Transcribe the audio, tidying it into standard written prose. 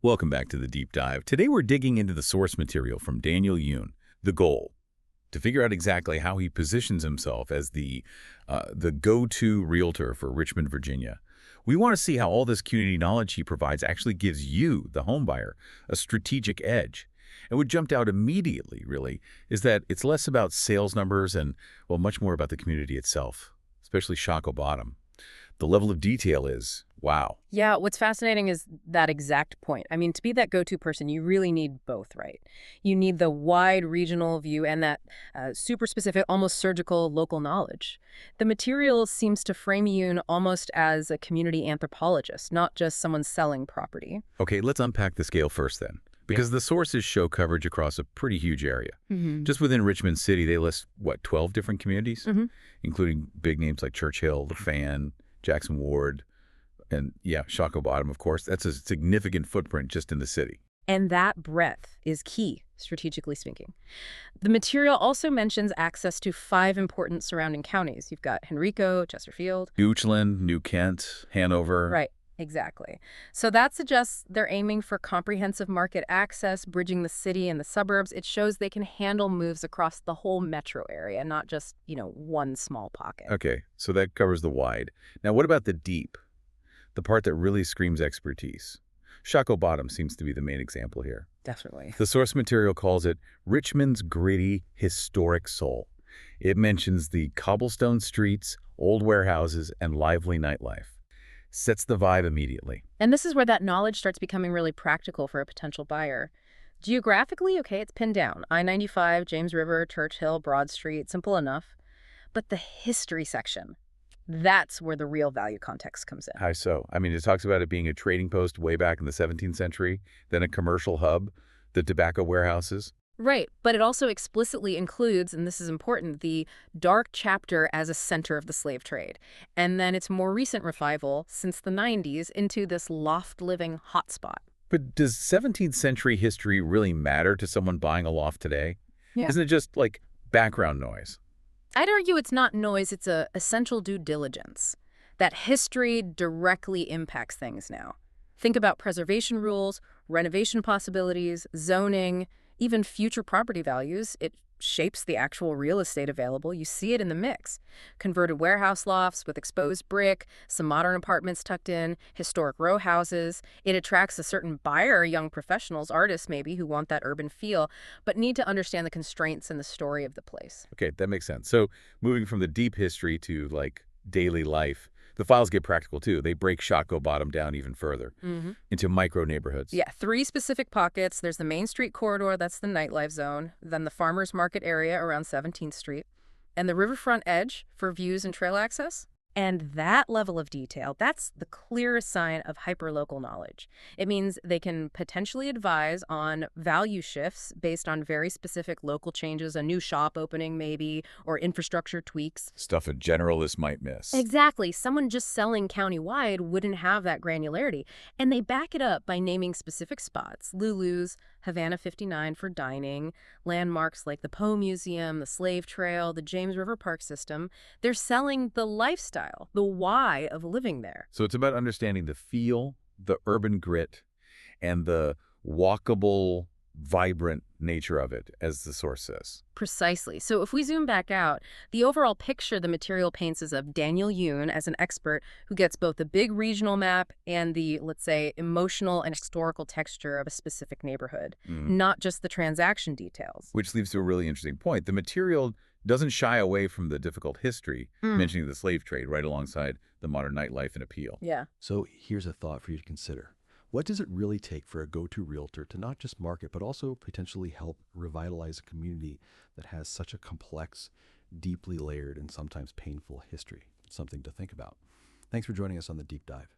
Welcome back to the Deep Dive. Today we're digging into the source material from Daniel Yoon, The Goal, to figure out exactly how he positions himself as the go-to realtor for Richmond, Virginia. We want to see how all this community knowledge he provides actually gives you, the homebuyer, a strategic edge. And what jumped out immediately, really, is that it's less about sales numbers and, well, much more about the community itself, especially Shockoe Bottom. The level of detail is, wow. Yeah, what's fascinating is that exact point. I mean, to be that go-to person, you really need both, right? You need the wide regional view and that super specific, almost surgical local knowledge. The material seems to frame Yoon almost as a community anthropologist, not just someone selling property. Okay, let's unpack the scale first then, because the sources show coverage across a pretty huge area. Just within Richmond City, they list, what, 12 different communities, including big names like Churchill, The Fan, Jackson Ward, and yeah, Shockoe Bottom, of course. That's a significant footprint just in the city. And that breadth is key, strategically speaking. The material also mentions access to 5 important surrounding counties. You've got Henrico, Chesterfield. Goochland, New Kent, Hanover. Right, exactly. So that suggests they're aiming for comprehensive market access, bridging the city and the suburbs. It shows they can handle moves across the whole metro area, not just, one small pocket. Okay, so that covers the wide. Now, what about the deep? The part that really screams expertise. Shockoe Bottom seems to be the main example here. Definitely. The source material calls it Richmond's gritty, historic soul. It mentions the cobblestone streets, old warehouses, and lively nightlife. Sets the vibe immediately. And this is where that knowledge starts becoming really practical for a potential buyer. Geographically, okay, it's pinned down. I-95, James River, Churchill, Broad Street, simple enough. But the history section, that's where the real value context comes in. How so? I mean, it talks about it being a trading post way back in the 17th century, then a commercial hub, the tobacco warehouses. Right, but it also explicitly includes, and this is important, the dark chapter as a center of the slave trade. And then its more recent revival, since the 90s, into this loft-living hotspot. But does 17th century history really matter to someone buying a loft today? Yeah. Isn't it just like background noise? I'd argue it's not noise, it's a essential due diligence. That history directly impacts things now. Think about preservation rules, renovation possibilities, zoning, even future property values. It shapes the actual real estate available. You see it in the mix. Converted warehouse lofts with exposed brick, some modern apartments tucked in, historic row houses. It attracts a certain buyer, young professionals, artists maybe, who want that urban feel, but need to understand the constraints and the story of the place. Okay, that makes sense. So moving from the deep history to like daily life, the files get practical too. They break Shockoe Bottom down even further into micro neighborhoods. Yeah, 3 specific pockets. There's the Main Street corridor, that's the nightlife zone, then the Farmers Market area around 17th Street, and the riverfront edge for views and trail access. And that level of detail, that's the clearest sign of hyperlocal knowledge. It means they can potentially advise on value shifts based on very specific local changes, a new shop opening maybe, or infrastructure tweaks. Stuff a generalist might miss. Exactly. Someone just selling countywide wouldn't have that granularity. And they back it up by naming specific spots. Lulu's, Havana 59 for dining, landmarks like the Poe Museum, the Slave Trail, the James River Park System. They're selling the lifestyle, the why of living there. So it's about understanding the feel, the urban grit, and the walkable, vibrant nature of it, as the source says. Precisely. So if we zoom back out, the overall picture the material paints is of Daniel Yoon as an expert who gets both the big regional map and the, let's say, emotional and historical texture of a specific neighborhood, not just the transaction details. Which leads to a really interesting point. The material doesn't shy away from the difficult history, mentioning the slave trade right alongside the modern nightlife and appeal. Yeah. So here's a thought for you to consider. What does it really take for a go-to realtor to not just market, but also potentially help revitalize a community that has such a complex, deeply layered, and sometimes painful history? It's something to think about. Thanks for joining us on The Deep Dive.